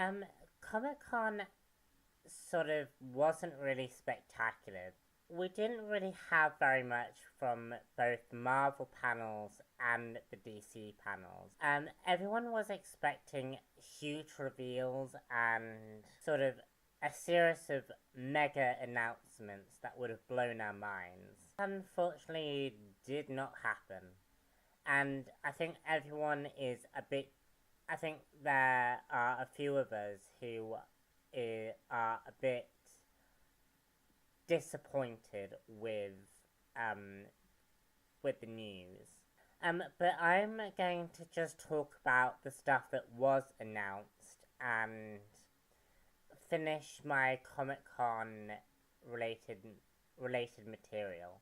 Um, Comic-Con sort of wasn't really spectacular. We didn't really have very much from both the Marvel panels and the DC panels. Everyone was expecting huge reveals and sort of a series of mega announcements that would have blown our minds. Unfortunately, did not happen. And I think everyone is a bit. I think there are a few of us who are a bit disappointed um, with the news. But I'm going to just talk about the stuff that was announced and finish my Comic Con related related material.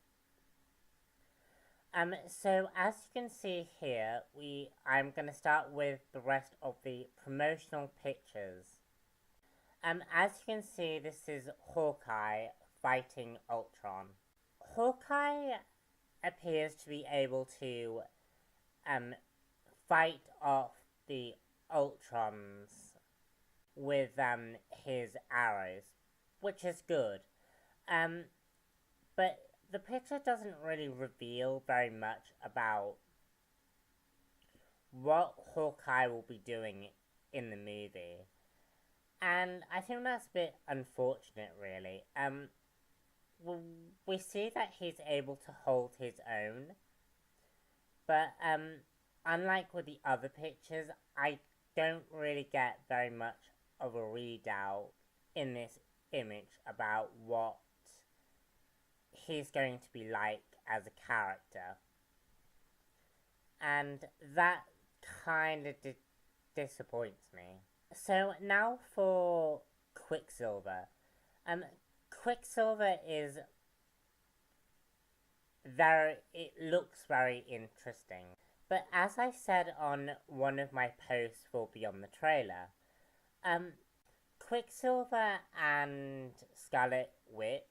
So as you can see here, I'm gonna start with the rest of the promotional pictures. As you can see, this is Hawkeye fighting Ultron. Hawkeye appears to be able to um, fight off the Ultrons with his arrows, which is good. But the picture doesn't really reveal very much about what Hawkeye will be doing in the movie. And I think that's a bit unfortunate, really. We see that he's able to hold his own, but unlike with the other pictures, I don't really get very much of a readout in this image about what he's going to be like as a character. And that kind of disappoints me. So now for Quicksilver. Quicksilver is it looks very interesting. But as I said on one of my posts for Beyond the Trailer, Quicksilver and Scarlet Witch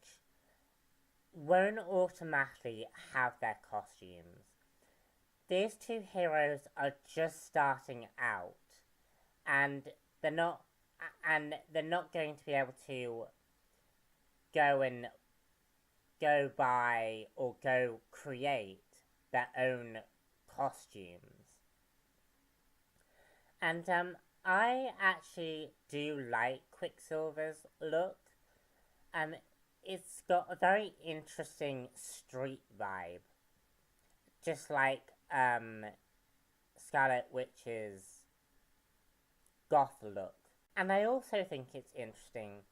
won't automatically have their costumes. These two heroes are just starting out, and they're not going to be able to go buy or go create their own costumes. And I actually do like Quicksilver's look. It's got a very interesting street vibe, just like Scarlet Witch's goth look. And I also think it's interesting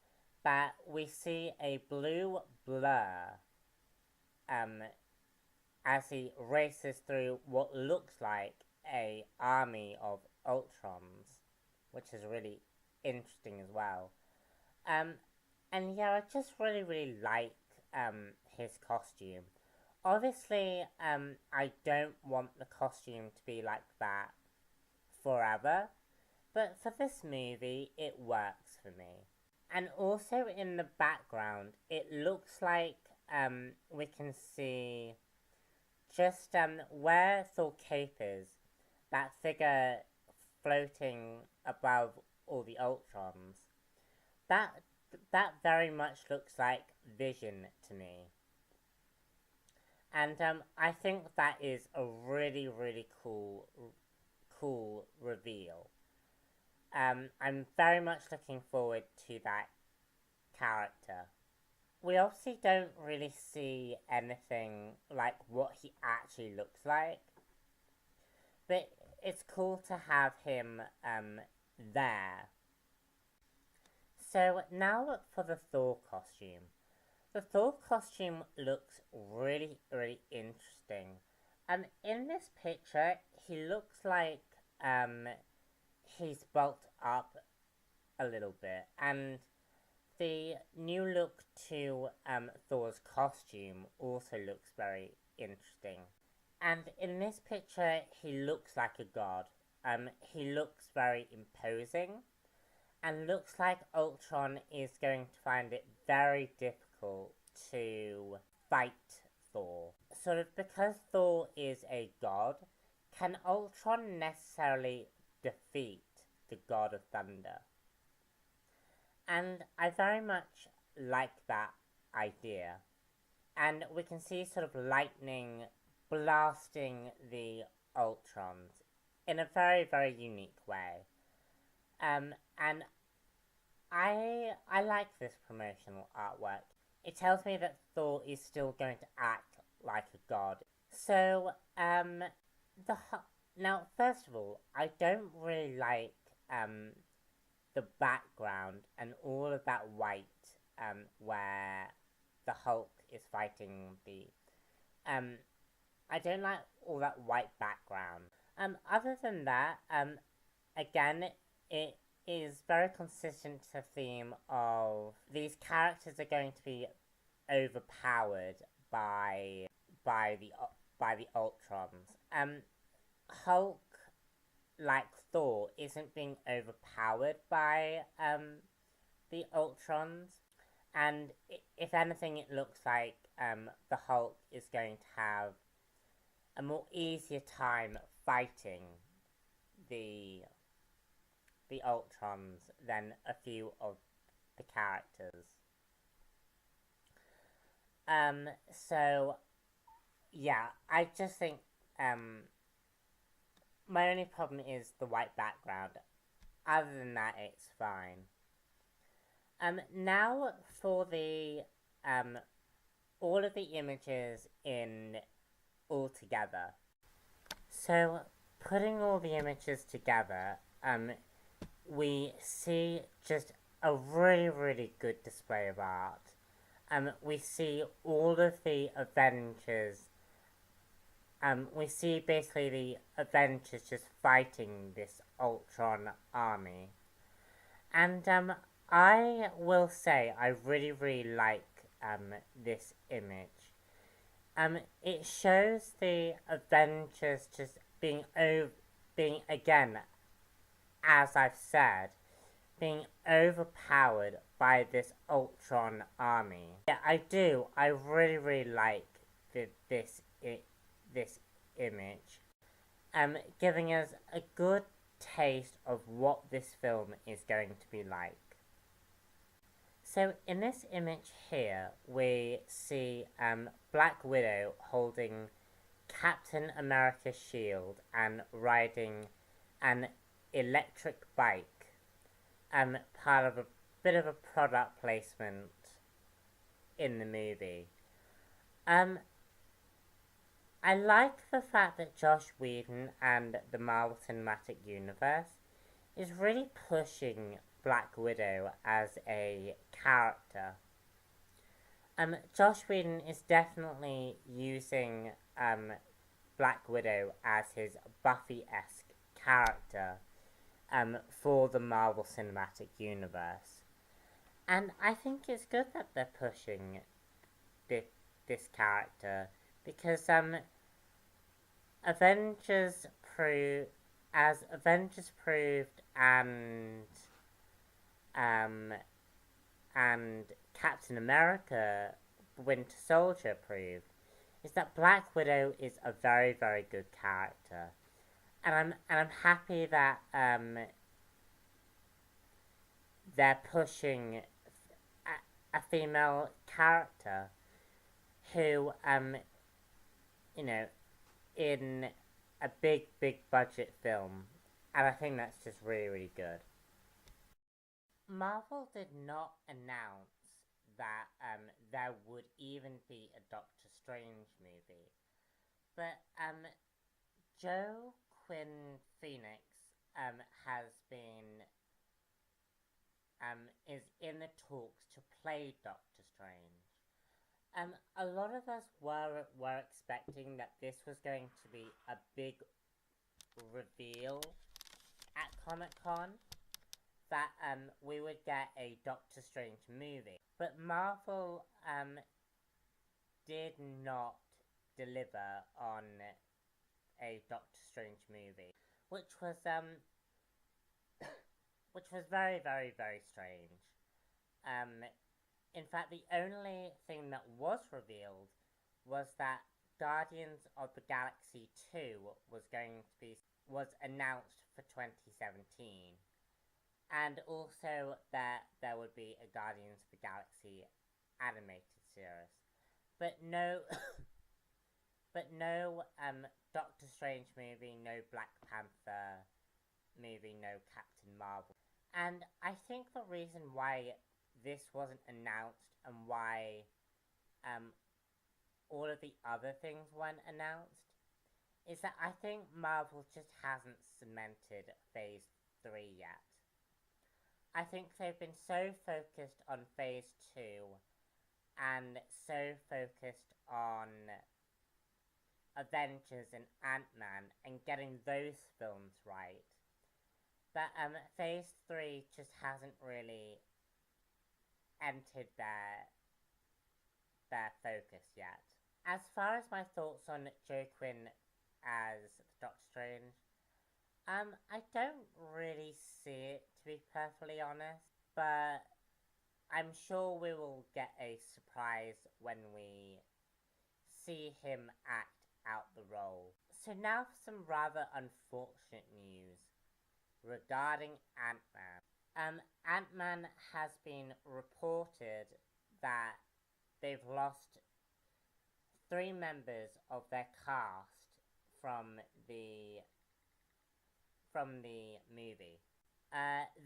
that we see a blue blur as he races through what looks like a army of Ultrons, which is really interesting as well. And yeah, I just really like his costume. Obviously, I don't want the costume to be like that forever, but for this movie, it works for me. And also in the background, it looks like we can see just where Thor Cape is, that figure floating above all the Ultrons. That that very much looks like Vision to me. And I think that is a really cool reveal. I'm very much looking forward to that character. We obviously don't really see anything like what he actually looks like, but it's cool to have him there. So now for the Thor costume. The Thor costume looks really interesting. In this picture, he looks like he's bulked up a little bit, and the new look to Thor's costume also looks very interesting. And in this picture, he looks like a god. He looks very imposing, and looks like Ultron is going to find it very difficult to fight Thor. Sort of because Thor is a god, can Ultron necessarily defeat the God of Thunder? And I very much like that idea. And we can see sort of lightning blasting the Ultrons in a very, very unique way. And I like this promotional artwork. It tells me that Thor is still going to act like a god. So, the now first of all, I don't really like the background and all of that white where the Hulk is fighting the I don't like all that white background. Other than that, again, it is very consistent to the theme of these characters are going to be overpowered by by the by the Ultrons. Hulk, like Thor, isn't being overpowered by the Ultrons, and if anything, it looks like the Hulk is going to have a more easier time fighting the the Ultrons than a few of the characters. So yeah, I just think my only problem is the white background. Other than that, it's fine. Now for the all of the images in all together. So putting all the images together, we see just a really, really good display of art. We see all of the Avengers. We see basically the Avengers just fighting this Ultron army. And I will say I really, really like this image. It shows the Avengers just being again, as I've said, being overpowered by this Ultron army. Yeah, I do. I really, really like this image. Giving us a good taste of what this film is going to be like. So in this image here, we see Black Widow holding Captain America's shield and riding an electric bike, part of a bit of a product placement in the movie. I like the fact that Joss Whedon and the Marvel Cinematic Universe is really pushing Black Widow as a character. Joss Whedon is definitely using Black Widow as his Buffy-esque character for the Marvel Cinematic Universe. And I think it's good that they're pushing this character because Avengers proved and Captain America Winter Soldier proved is that Black Widow is a very, very good character. And I'm happy that they're pushing a female character who in a big, big budget film. And I think that's just really, really good. Marvel did not announce that there would even be a Doctor Strange movie. But Joaquin Phoenix has been is in the talks to play Doctor Strange. A lot of us were expecting that this was going to be a big reveal at Comic Con, that we would get a Doctor Strange movie. But Marvel did not deliver on a Doctor Strange movie, which was which was very, very, very strange. In fact, the only thing that was revealed was that Guardians of the Galaxy 2 was announced for 2017. And also there would be a Guardians of the Galaxy animated series. But no but no Doctor Strange movie, no Black Panther movie, no Captain Marvel. And I think the reason why this wasn't announced and why um, all of the other things weren't announced is that I think Marvel just hasn't cemented Phase 3 yet. I think they've been so focused on Phase 2 and so focused on Avengers and Ant-Man and getting those films right that Phase 3 just hasn't really entered their focus yet. As far as my thoughts on Joe Quinn as Doctor Strange, I don't really see it, to be perfectly honest, but I'm sure we will get a surprise when we see him act out the role. So now for some rather unfortunate news regarding Ant-Man. Ant-Man has been reported that they've lost 3 members of their cast from the movie.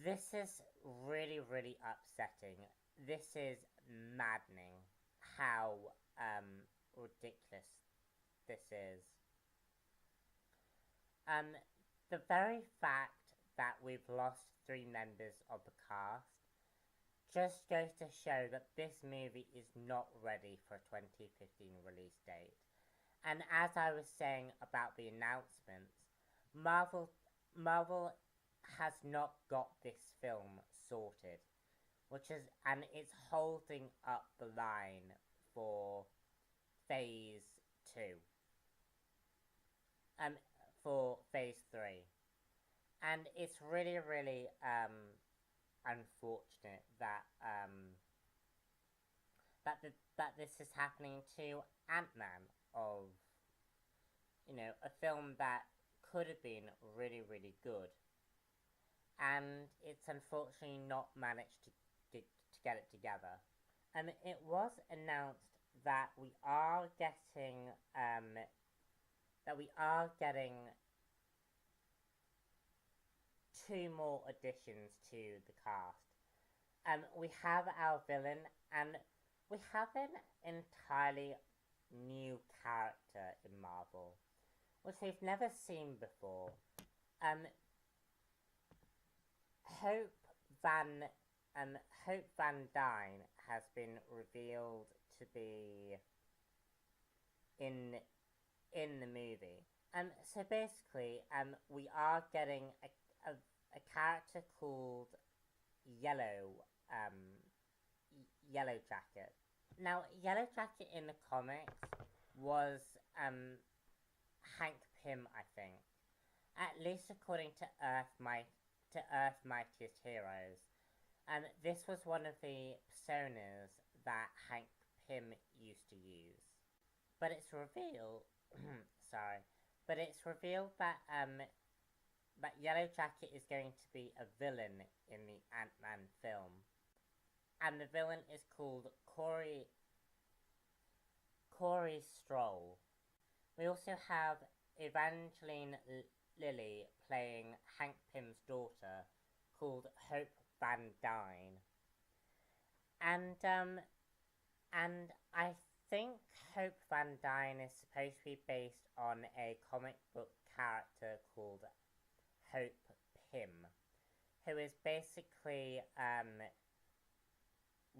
This is really, really upsetting. This is maddening how ridiculous this is. Um, the very fact that we've lost 3 members of the cast just goes to show that this movie is not ready for a 2015 release date. And as I was saying about the announcements, Marvel has not got this film sorted, and it's holding up the line for Phase 2. For Phase 3. And it's really, really unfortunate that that this is happening to Ant-Man, of a film that could have been really, really good, and it's unfortunately not managed to get it together. And it was announced that we are getting 2 more additions to the cast. We have our villain, and we have an entirely new character in Marvel, which we've never seen before. Hope Van Dyne has been revealed to be in the movie. So basically, we are getting a character called Yellow Jacket. Now, Yellow Jacket in the comics was Hank Pym, I think. At least according to Earth Mightiest Heroes. This was one of the personas that Hank Pym used to use. But it's revealed that Yellow Jacket is going to be a villain in the Ant-Man film. And the villain is called Corey Stroll. We also have Evangeline Lilly playing Hank Pym's daughter, called Hope Van Dyne. And I think Hope Van Dyne is supposed to be based on a comic book character called Hope Pym, who is basically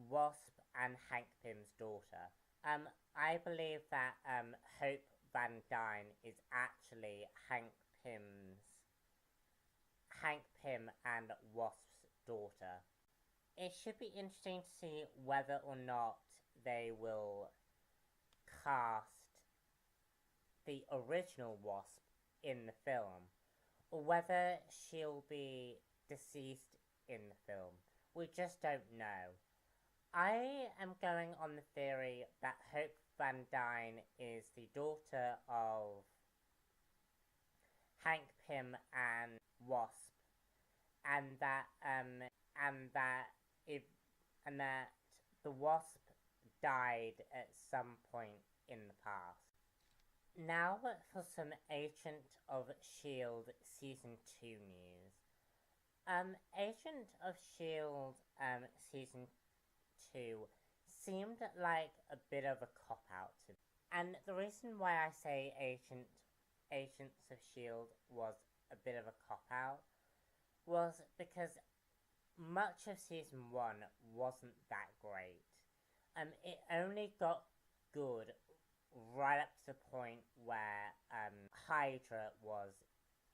Wasp and Hank Pym's daughter. I believe that Hope Van Dyne is actually Hank Pym and Wasp's daughter. It should be interesting to see whether or not they will cast the original Wasp in the film, or whether she'll be deceased in the film. We just don't know. I am going on the theory that Hope Van Dyne is the daughter of Hank Pym and Wasp, and that and that if and that the Wasp died at some point in the past. Now for some Agent of S.H.I.E.L.D. Season 2 news. Agent of S.H.I.E.L.D. Season 2 seemed like a bit of a cop-out to me. And the reason why I say Agents of S.H.I.E.L.D. was a bit of a cop-out was because much of Season 1 wasn't that great. It only got good right up to the point where Hydra was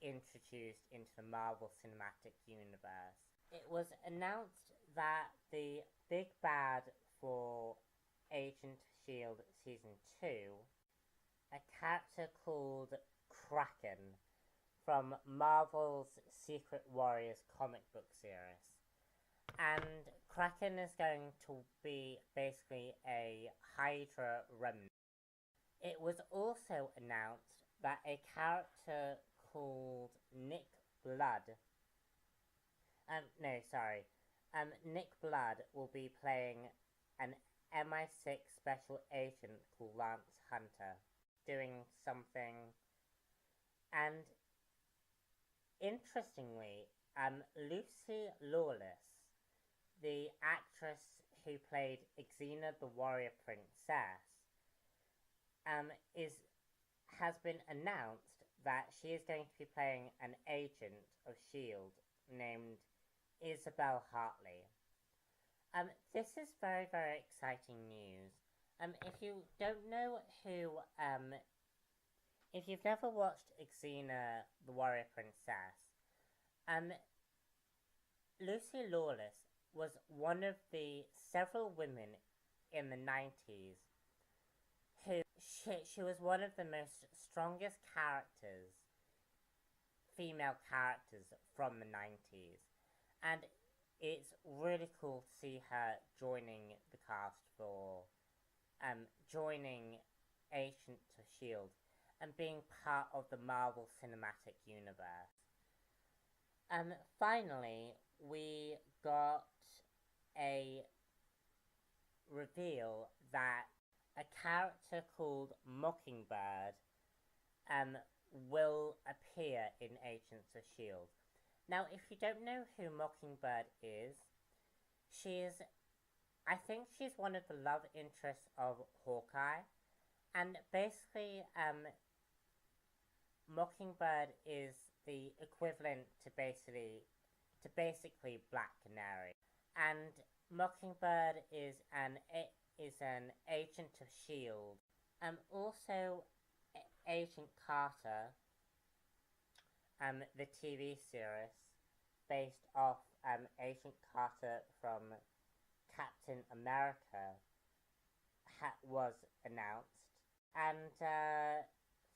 introduced into the Marvel Cinematic Universe. It was announced that the big bad for Agent of S.H.I.E.L.D. Season 2, a character called Kraken from Marvel's Secret Warriors comic book series. And Kraken is going to be basically a Hydra remnant. It was also announced that a character called Nick Blood, Nick Blood will be playing an MI6 special agent called Lance Hunter, doing something. And interestingly, Lucy Lawless, the actress who played Xena the Warrior Princess, has been announced that she is going to be playing an agent of S.H.I.E.L.D. named Isabel Hartley. This is very, very exciting news. If you don't know who, if you've never watched Xena the Warrior Princess, Lucy Lawless was one of the several women in the 90s who she was one of the most strongest female characters from the 90s, and it's really cool to see her joining the cast for joining Agents of S.H.I.E.L.D. and being part of the Marvel Cinematic Universe. Finally, we got a reveal that a character called Mockingbird will appear in Agents of S.H.I.E.L.D. Now, if you don't know who Mockingbird is, I think she's one of the love interests of Hawkeye, and basically, Mockingbird is the equivalent to basically Black Canary, and Mockingbird is an agent of S.H.I.E.L.D. Also, Agent Carter, the TV series based off Agent Carter from Captain America, was announced, and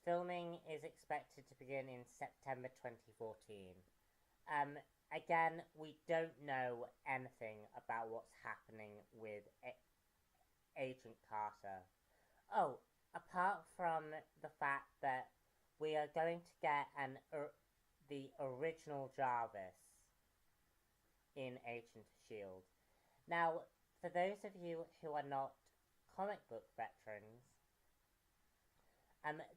filming is expected to begin in September 2014. Again, we don't know anything about what's happening with Agent Carter. Oh, apart from the fact that we are going to get the original Jarvis in Agent of S.H.I.E.L.D. Now, for those of you who are not comic book veterans,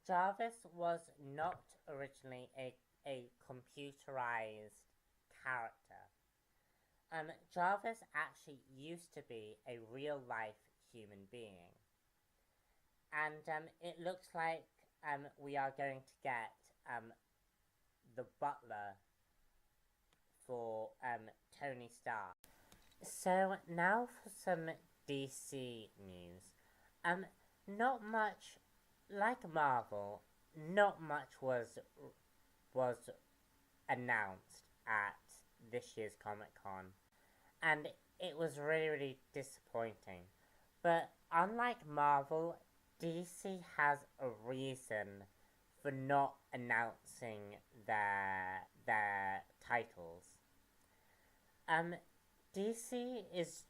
Jarvis was not originally a computerized character. Jarvis actually used to be a real-life human being. And it looks like we are going to get the butler for Tony Stark. So now for some DC news. Not much, like Marvel, not much was announced at this year's Comic-Con, and it was really, really disappointing. But unlike Marvel, DC has a reason for not announcing their titles. DC is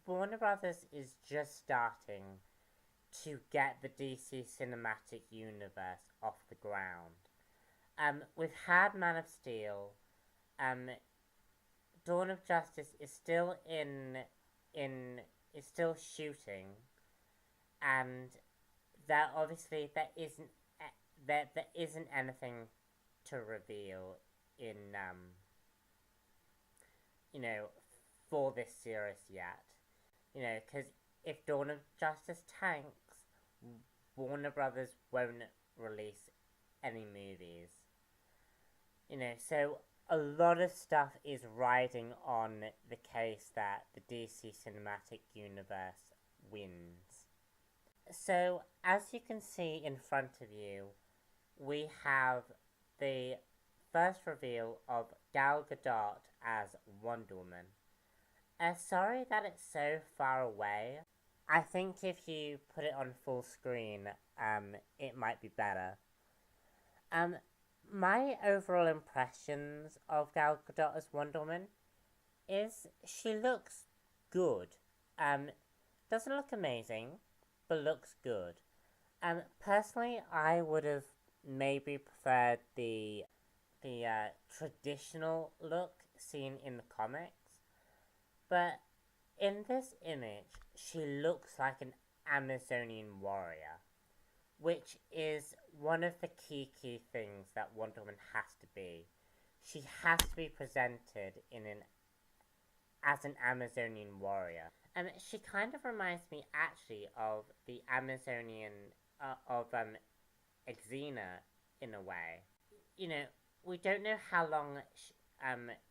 Warner Brothers is just starting to get the DC Cinematic Universe off the ground. We've had Man of Steel, Dawn of Justice is still in is still shooting, and there isn't anything to reveal in you know for this series yet. Because if Dawn of Justice tanks, Warner Brothers won't release any movies. So a lot of stuff is riding on the case that the DC Cinematic Universe wins. So, as you can see in front of you, we have the first reveal of Gal Gadot as Wonder Woman. Sorry that it's so far away. I think if you put it on full screen, it might be better. My overall impressions of Gal Gadot as Wonder Woman is she looks good. Doesn't look amazing, but looks good. Personally, I would have maybe preferred the traditional look seen in the comics, but in this image, she looks like an Amazonian warrior, which is one of the key things that Wonder Woman has to be. She has to be presented as an Amazonian warrior. And she kind of reminds me actually of the Amazonian of Xena in a way. We don't know how long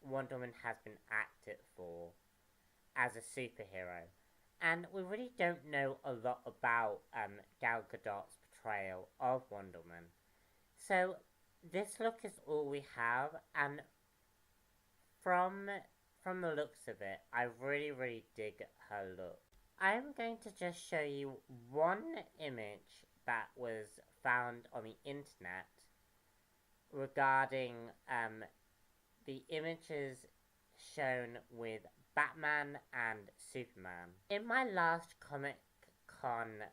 Wonder Woman has been active for as a superhero, and we really don't know a lot about Gal Gadot's portrayal of Wonder Woman. So this look is all we have, and from the looks of it, I really dig her look. I'm going to just show you one image that was found on the internet regarding the images shown with Batman and Superman. In my last Comic Con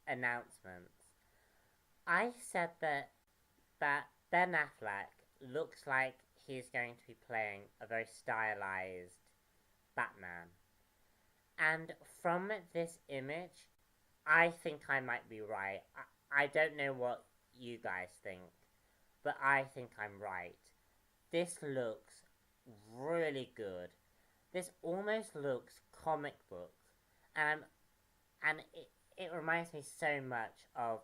announcements, I said that Ben Affleck looks like he's going to be playing a very stylized Batman. And from this image, I think I might be right. I don't know what you guys think, but I think I'm right. This looks really good. This almost looks comic book, and it reminds me so much of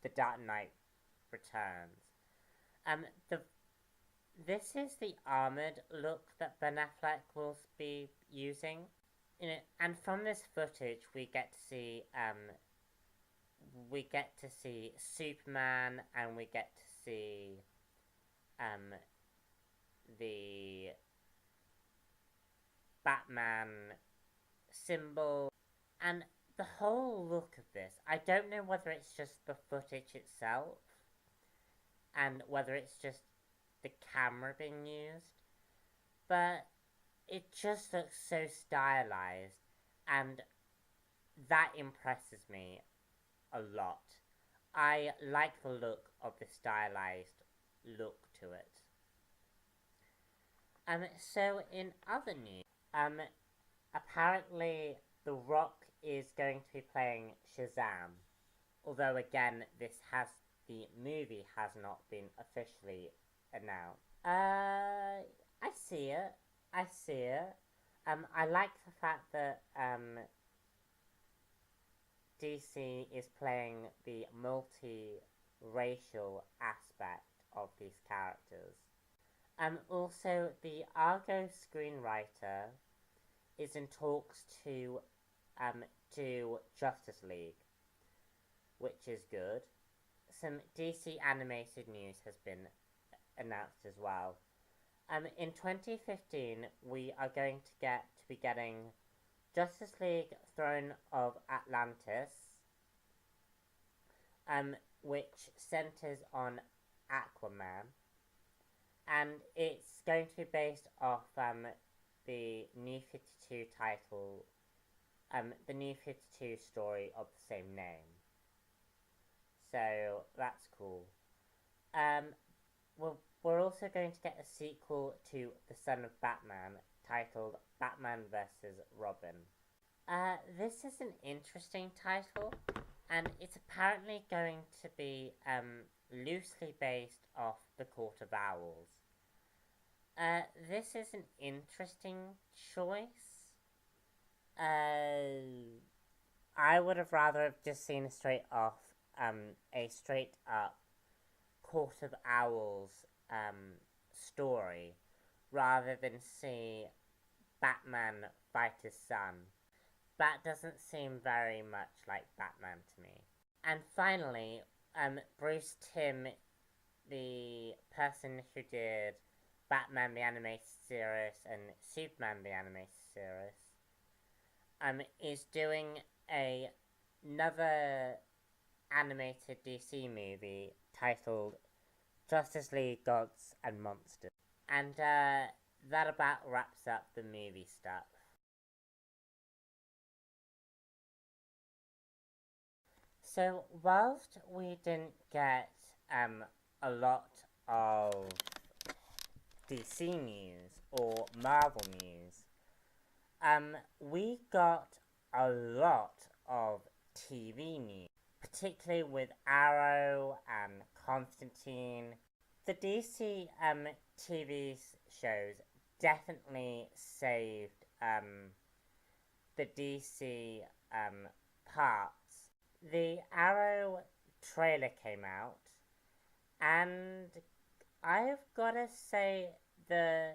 The Dark Knight Returns. This is the armored look that Ben Affleck will be using. And from this footage we get to see Superman, and we get to see the Batman symbol, and the whole look of this. I don't know whether it's just the footage itself and whether it's just the camera being used, but it just looks so stylized, and that impresses me a lot. I like the look of the stylized look to it. So in other news, apparently The Rock is going to be playing Shazam, although again the movie has not been officially announced. I see it. I like the fact that DC is playing the multi-racial aspect of these characters. Also, the Argo screenwriter is in talks to do Justice League, which is good. Some DC animated news has been announced as well. In 2015, we are going to be getting Justice League Throne of Atlantis, which centers on Aquaman, and it's going to be based off the New 52 title, the New 52 story of the same name. So that's cool. we're also going to get a sequel to The Son of Batman titled Batman vs. Robin. This is an interesting title, and it's apparently going to be loosely based off The Court of Owls. This is an interesting choice. I would have rather have just seen a straight up Court of Owls story rather than see Batman fight his son. That doesn't seem very much like Batman to me. And finally, Bruce Timm, the person who did Batman the Animated Series and Superman the Animated Series, is doing another animated DC movie titled Justice League Gods and Monsters. And that about wraps up the movie stuff. So, whilst we didn't get a lot of DC news or Marvel news, we got a lot of TV news, particularly with Arrow and Constantine. The DC TV shows definitely saved the DC parts. The Arrow trailer came out, and I've gotta say the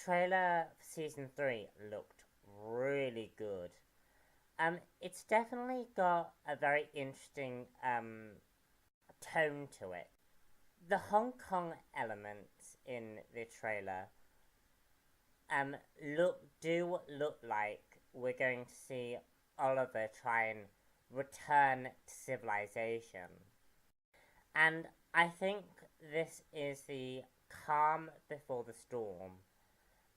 trailer for season 3 looked really good. It's definitely got a very interesting tone to it. The Hong Kong elements in the trailer do look like we're going to see Oliver try and return to civilization. And I think this is the calm before the storm,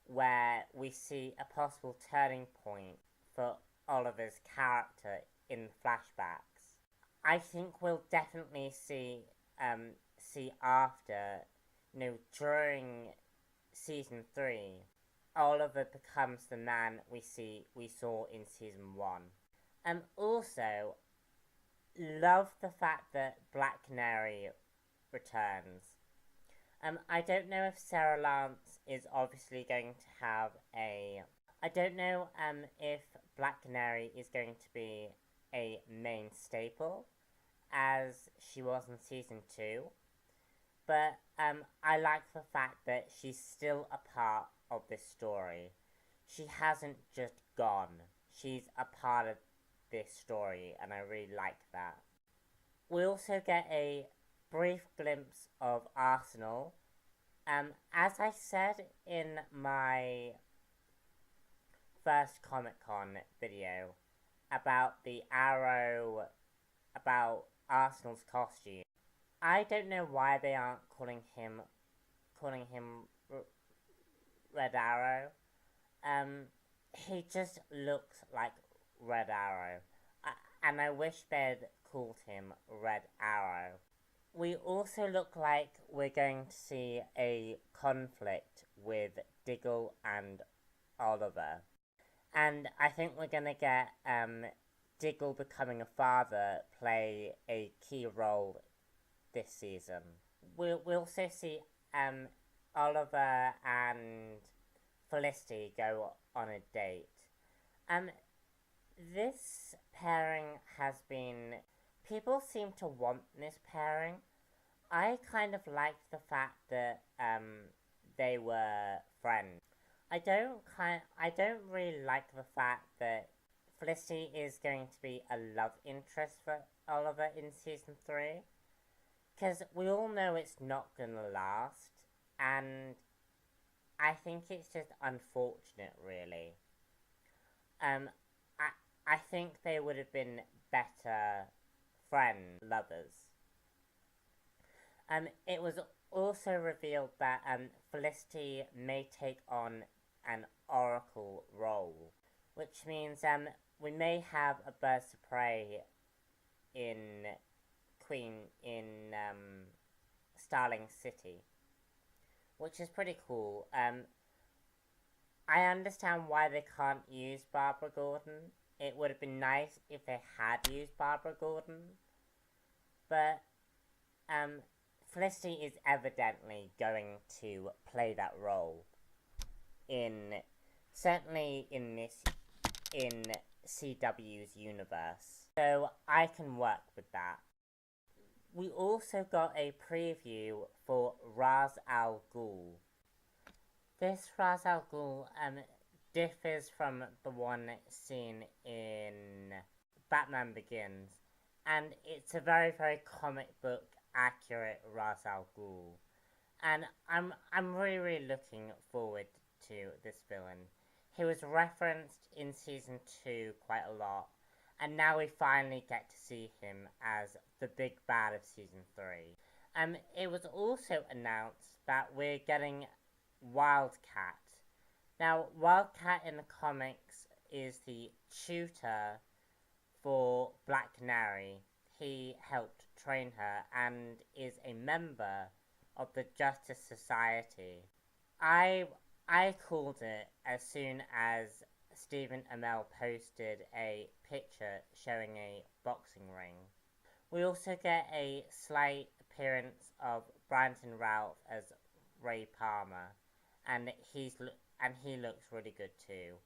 where we see a possible turning point for Oliver's character in flashbacks. I think we'll definitely see after, during season 3, Oliver becomes the man we saw in season 1. Also, love the fact that Black Canary returns. I don't know if Sarah Lance is obviously going to have I don't know if Black Canary is going to be a main staple, as she was in season 2. But I like the fact that she's still a part of this story. She hasn't just gone. She's a part of this story, and I really like that. We also get a brief glimpse of Arsenal. As I said in my first Comic-Con video about the Arrow, about Arsenal's costume, I don't know why they aren't calling him Red Arrow. He just looks like Red Arrow, and I wish they'd called him Red Arrow. We also look like we're going to see a conflict with Diggle and Oliver, and I think we're gonna get Diggle becoming a father play a key role this season. We'll also see Oliver and Felicity go on a date. This pairing has been... People seem to want this pairing. I kind of liked the fact that they were friends. I don't really like the fact that Felicity is going to be a love interest for Oliver in season 3. Because we all know it's not gonna last, and I think it's just unfortunate, really. I think they would have been better friend lovers. It was also revealed that Felicity may take on an Oracle role, which means we may have a Birds of Prey in Starling City, which is pretty cool. I understand why they can't use Barbara Gordon. It would have been nice if they had used Barbara Gordon, but Felicity is evidently going to play that role certainly in CW's universe. So I can work with that. We also got a preview for Ra's al Ghul. This Ra's al Ghul differs from the one seen in Batman Begins, and it's a very, very comic book accurate Ra's al Ghul. And I'm really, really looking forward to this villain. He was referenced in season 2 quite a lot, and now we finally get to see him as the big bad of season 3. It was also announced that we're getting Wildcat. Now, Wildcat in the comics is the tutor for Black Canary. He helped train her and is a member of the Justice Society. I called it as soon as Stephen Amell posted a picture showing a boxing ring. We also get a slight appearance of Brandon Routh as Ray Palmer, and he looks really good too.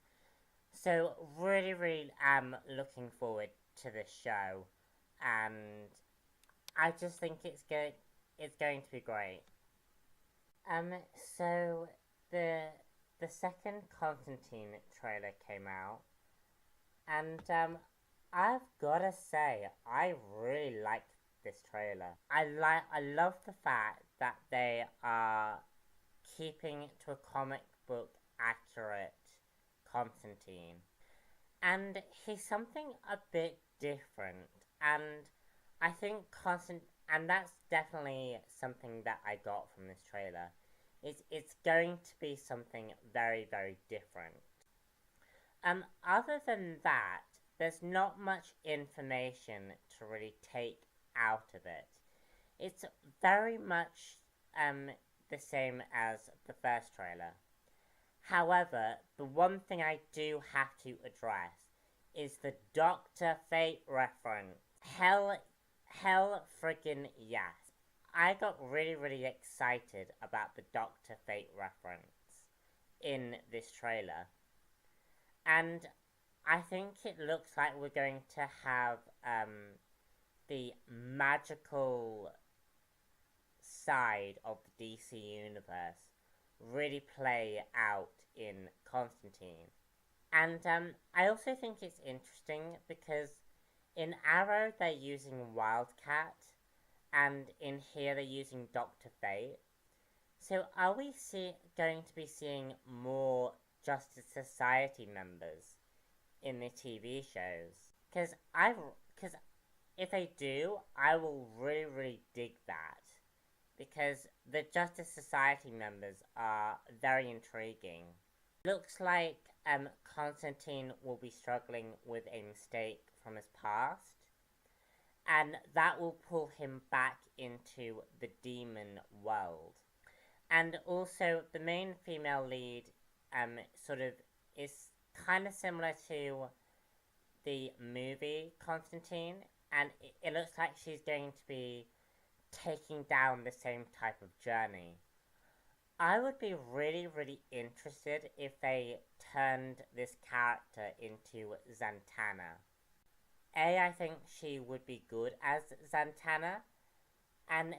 So really, really am looking forward to this show, and I just think it's going to be great. So the second Constantine trailer came out, and I've gotta say I really liked this trailer. I love the fact that they are keeping to a comic book accurate Constantine, and he's something a bit different, and I think and that's definitely something that I got from this trailer. It's going to be something very, very different. Other than that, there's not much information to really take out of it. It's very much the same as the first trailer. However, the one thing I do have to address is the Dr. Fate reference. Hell friggin' yes. I got really, really excited about the Dr. Fate reference in this trailer. And I think it looks like we're going to have the magical side of the DC universe really play out in Constantine. And I also think it's interesting because in Arrow they're using Wildcat, and in here they're using Dr. Fate. So are we going to be seeing more Justice Society members in the TV shows? Because if they do, I will really, really dig that. Because the Justice Society members are very intriguing. Looks like Constantine will be struggling with a mistake from his past, and that will pull him back into the demon world. And also, the main female lead sort of is kind of similar to the movie Constantine, and it looks like she's going to be taking down the same type of journey. I would be really, really interested if they turned this character into Zatanna. I think she would be good as Zatanna, and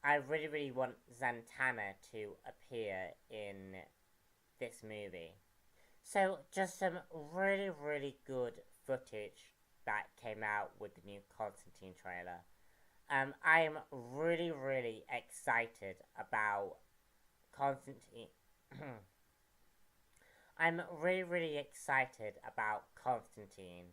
I really, really want Zatanna to appear in this movie. So, just some really, really good footage that came out with the new Constantine trailer. I am really, really excited about Constantine. I'm really, really excited about Constantine.